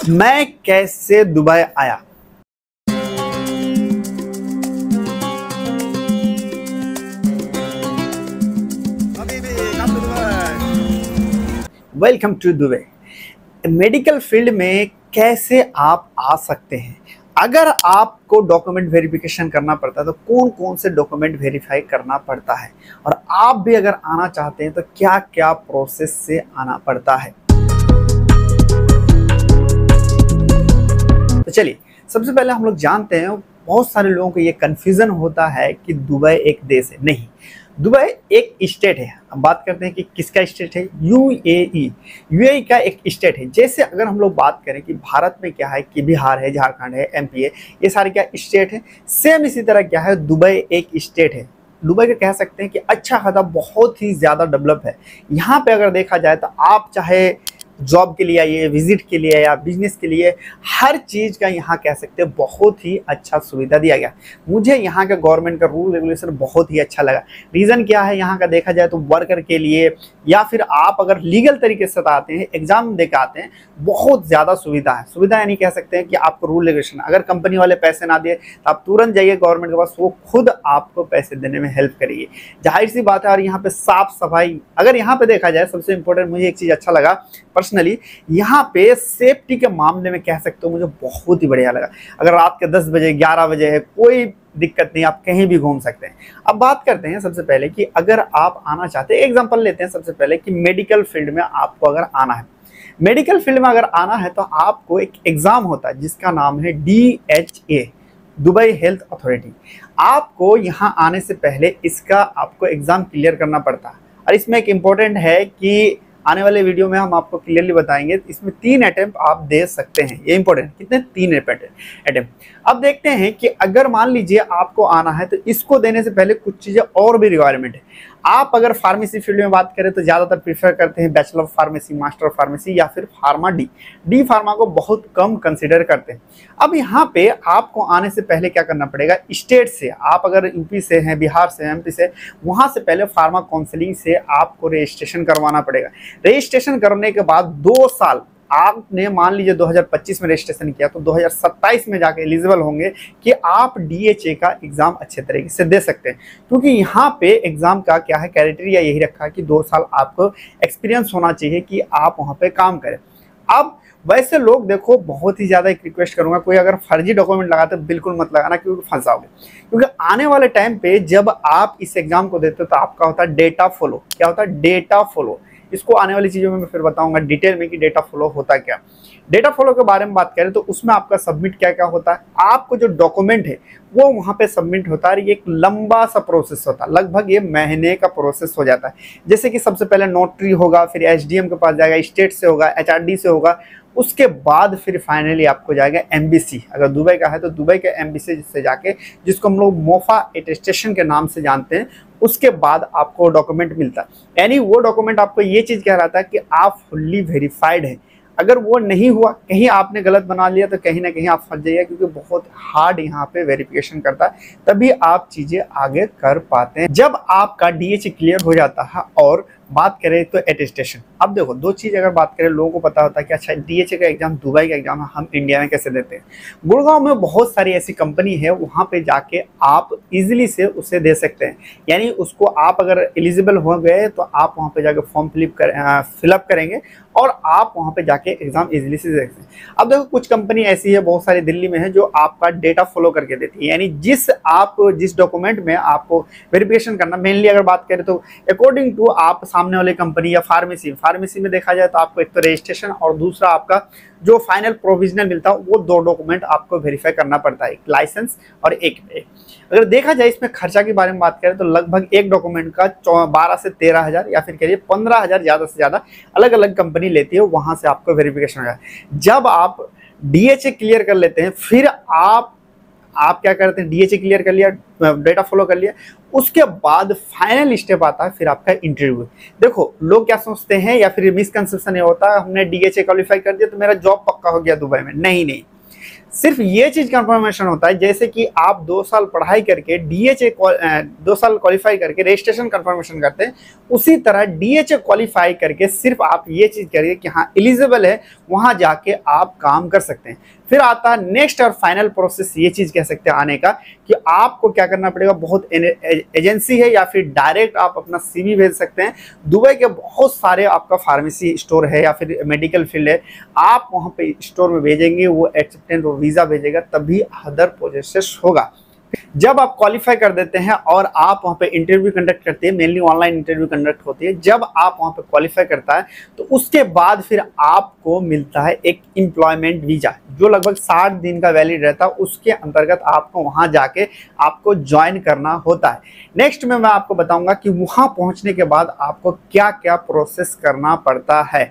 मैं कैसे दुबई आया। Welcome to Dubai. Medical field में कैसे आप आ सकते हैं। अगर आपको डॉक्यूमेंट वेरिफिकेशन करना पड़ता है तो कौन कौन से डॉक्यूमेंट वेरीफाई करना पड़ता है, और आप भी अगर आना चाहते हैं तो क्या क्या प्रोसेस से आना पड़ता है। तो चलिए, सबसे पहले हम लोग जानते हैं, बहुत सारे लोगों को ये कन्फ्यूजन होता है कि दुबई एक देश है। नहीं, दुबई एक स्टेट है। अब बात करते हैं कि किसका स्टेट है। यूएई। यूएई का एक स्टेट है। जैसे अगर हम लोग बात करें कि भारत में क्या है कि बिहार है, झारखंड है, एमपी है, ये सारे क्या स्टेट है। सेम इसी तरह क्या है, दुबई एक स्टेट है। दुबई का कह सकते हैं कि अच्छा खासा बहुत ही ज़्यादा डेवलप है। यहाँ पे अगर देखा जाए तो आप चाहे जॉब के लिए आइए, विजिट के लिए या बिजनेस के लिए, हर चीज़ का यहाँ कह सकते हैं बहुत ही अच्छा सुविधा दिया गया। मुझे यहाँ का गवर्नमेंट का रूल रेगुलेशन बहुत ही अच्छा लगा। रीज़न क्या है यहाँ का देखा जाए तो वर्कर के लिए या फिर आप अगर लीगल तरीके से आते हैं, एग्जाम दे के आते हैं, बहुत ज़्यादा सुविधा है। सुविधा यानी कह सकते हैं कि आपको रूल रेगुलेशन, अगर कंपनी वाले पैसे ना दिए तो आप तुरंत जाइए गवर्नमेंट के पास, वो खुद आपको पैसे देने में हेल्प करेगी। जाहिर सी बात है। और यहाँ पे साफ सफाई, अगर यहाँ पे देखा जाए, सबसे इंपॉर्टेंट मुझे एक चीज़ अच्छा लगा पर्सनली, यहाँ पे सेफ्टी के मामले में कह सकते हो मुझे बहुत ही बढ़िया लगा। अगर रात के 10 बजे 11 बजे है, कोई दिक्कत नहीं, आप कहीं भी घूम सकते हैं। अब बात करते हैं सबसे पहले कि अगर आप आना चाहते हैं, एग्जांपल लेते हैं सबसे पहले कि मेडिकल फील्ड में आपको अगर आना है। मेडिकल फील्ड में अगर आना है तो आपको एक एग्जाम होता है जिसका नाम है DHA, दुबई हेल्थ अथॉरिटी। आपको यहाँ आने से पहले इसका आपको एग्जाम क्लियर करना पड़ता है। और इसमें एक इम्पोर्टेंट है कि आने वाले वीडियो में हम आपको क्लियरली बताएंगे, इसमें 3 अटेम्प्ट आप दे सकते हैं। ये इंपॉर्टेंट, कितने? 3 अटेम्प्ट। अब देखते हैं कि अगर मान लीजिए आपको आना है तो इसको देने से पहले कुछ चीज़ें और भी रिक्वायरमेंट है। आप अगर फार्मेसी फील्ड में बात करें तो ज़्यादातर प्रीफर करते हैं bachelor of pharmacy, master of pharmacy या फिर फार्मा डी फार्मा को बहुत कम कंसिडर करते हैं। अब यहाँ पे आपको आने से पहले क्या करना पड़ेगा, स्टेट से, आप अगर यूपी से हैं, बिहार से, एमपी से, वहाँ से पहले फार्मा काउंसलिंग से आपको रजिस्ट्रेशन करवाना पड़ेगा। रजिस्ट्रेशन करने के बाद 2 साल, आपने मान लीजिए 2025 में रजिस्ट्रेशन किया तो 2027 में जाके एलिजिबल होंगे कि आप DHA का एग्जाम अच्छे तरीके से दे सकते हैं। क्योंकि यहाँ पे एग्जाम का क्या है, क्राइटेरिया यही रखा है कि 2 साल आपको एक्सपीरियंस होना चाहिए कि आप वहाँ पे काम करें। अब वैसे लोग देखो, बहुत ही ज़्यादा एक रिक्वेस्ट करूंगा, कोई अगर फर्जी डॉक्यूमेंट लगाते बिल्कुल मत लगाना, क्योंकि फंसाओगे। क्योंकि आने वाले टाइम पे जब आप इस एग्जाम को देते हो तो आपका होता है डेटा फॉलो। क्या होता है? Data follow. इसको आने वाली चीज़ों में मैं फिर बताऊंगा डिटेल में कि डेटा फॉलो होता क्या। डेटा फॉलो के बारे में बात करें तो उसमें आपका सबमिट क्या क्या होता है, आपको जो डॉक्यूमेंट है वो वहाँ पे सबमिट होता है। ये एक लंबा सा प्रोसेस होता है, लगभग ये महीने का प्रोसेस हो जाता है। जैसे कि सबसे पहले नोटरी होगा, फिर SDM के पास जाएगा, स्टेट से होगा, HRD से होगा, उसके बाद फिर फाइनली आपको जाएगा एम्बेसी। अगर दुबई का है तो दुबई के एम्बेसी से जाके, जिसको हम लोग मोफा अटेस्टेशन के नाम से जानते हैं, उसके बाद आपको डॉक्यूमेंट मिलता है। यानी वो डॉक्यूमेंट आपको ये चीज़ कह रहा था कि आप फुल्ली वेरीफाइड हैं। अगर वो नहीं हुआ, कहीं आपने गलत बना लिया तो कहीं ना कहीं आप फंस जाइए, क्योंकि बहुत हार्ड यहाँ पे वेरिफिकेशन करता है, तभी आप चीज़ें आगे कर पाते हैं। जब आपका DHA क्लियर हो जाता है और बात करें तो अटेस्टेशन। अब देखो, 2 चीज़ अगर बात करें, लोगों को पता होता है कि अच्छा DHA का एग्जाम, दुबई का एग्जाम हम इंडिया में कैसे देते हैं। गुड़गांव में बहुत सारी ऐसी कंपनी है, वहाँ पे जाके आप इजीली से उसे दे सकते हैं। यानी उसको आप अगर एलिजिबल हो गए तो आप वहाँ पे जाके फॉर्म फिलअप करेंगे और आप वहाँ पे जाके एग्जाम इजीली से दे सकते हैं। अब देखो, कुछ कंपनी ऐसी है, बहुत सारी दिल्ली में है, जो आपका डेटा फॉलो करके देती है। यानी जिस डॉक्यूमेंट में आपको वेरिफिकेशन करना, मेनली अगर बात करें तो अकॉर्डिंग टू आप सामने वाले कंपनी या फार्मेसी में देखा जाए तो आपको एक तो रजिस्ट्रेशन और दूसरा आपका जो फाइनल प्रोविजनल मिलता है, वो 2 डॉक्यूमेंट आपको वेरीफाई करना पड़ता है, एक लाइसेंस और एक पे। अगर देखा जाए इसमें खर्चा के बारे में बात करें तो लगभग एक डॉक्यूमेंट का 12 से 13 हज़ार या फिर कहिए 15 हज़ार ज़्यादा से ज़्यादा अलग अलग कंपनी लेती है, वहाँ से आपको वेरिफिकेशन हो जाए। जब आप DHA क्लियर कर लेते हैं, फिर आप क्या करते हैं, DHA क्लियर कर लिया, डेटा फॉलो कर लिया, उसके बाद फाइनल स्टेप आता है फिर आपका इंटरव्यू। देखो, लोग क्या सोचते हैं या फिर मिसकंसेप्शन ये होता है, हमने DHA क्वालिफाई कर दिया तो मेरा जॉब पक्का हो गया दुबई में। नहीं, सिर्फ ये चीज कंफर्मेशन होता है, जैसे कि आप 2 साल पढ़ाई करके डीएचए 2 साल क्वालिफाई करके रजिस्ट्रेशन कंफर्मेशन करते हैं, उसी तरह डीएचए क्वालिफाई करके सिर्फ आप ये चीज करिए कि हाँ एलिजिबल है, वहां जाके आप काम कर सकते हैं। फिर आता है नेक्स्ट और फाइनल प्रोसेस, ये चीज कह सकते हैं आने का, कि आपको क्या करना पड़ेगा, बहुत एजेंसी है या फिर डायरेक्ट आप अपना सीवी भेज सकते हैं। दुबई के बहुत सारे आपका फार्मेसी स्टोर है या फिर मेडिकल फील्ड है, आप वहाँ पे स्टोर में भेजेंगे, वो एक्सेप्टेंस, वो वीज़ा भेजेगा, तभी अदर प्रोसेस होगा। जब आप क्वालिफाई कर देते हैं और आप वहाँ पे इंटरव्यू कंडक्ट करते हैं, मेनली ऑनलाइन इंटरव्यू कंडक्ट होती है, जब आप वहाँ पे क्वालिफाई करता है तो उसके बाद फिर आपको मिलता है एक एम्प्लॉयमेंट वीज़ा, जो लगभग 60 दिन का वैलिड रहता है। उसके अंतर्गत आपको वहाँ जाके आपको ज्वाइन करना होता है। नेक्स्ट में मैं आपको बताऊँगा कि वहाँ पहुँचने के बाद आपको क्या क्या प्रोसेस करना पड़ता है।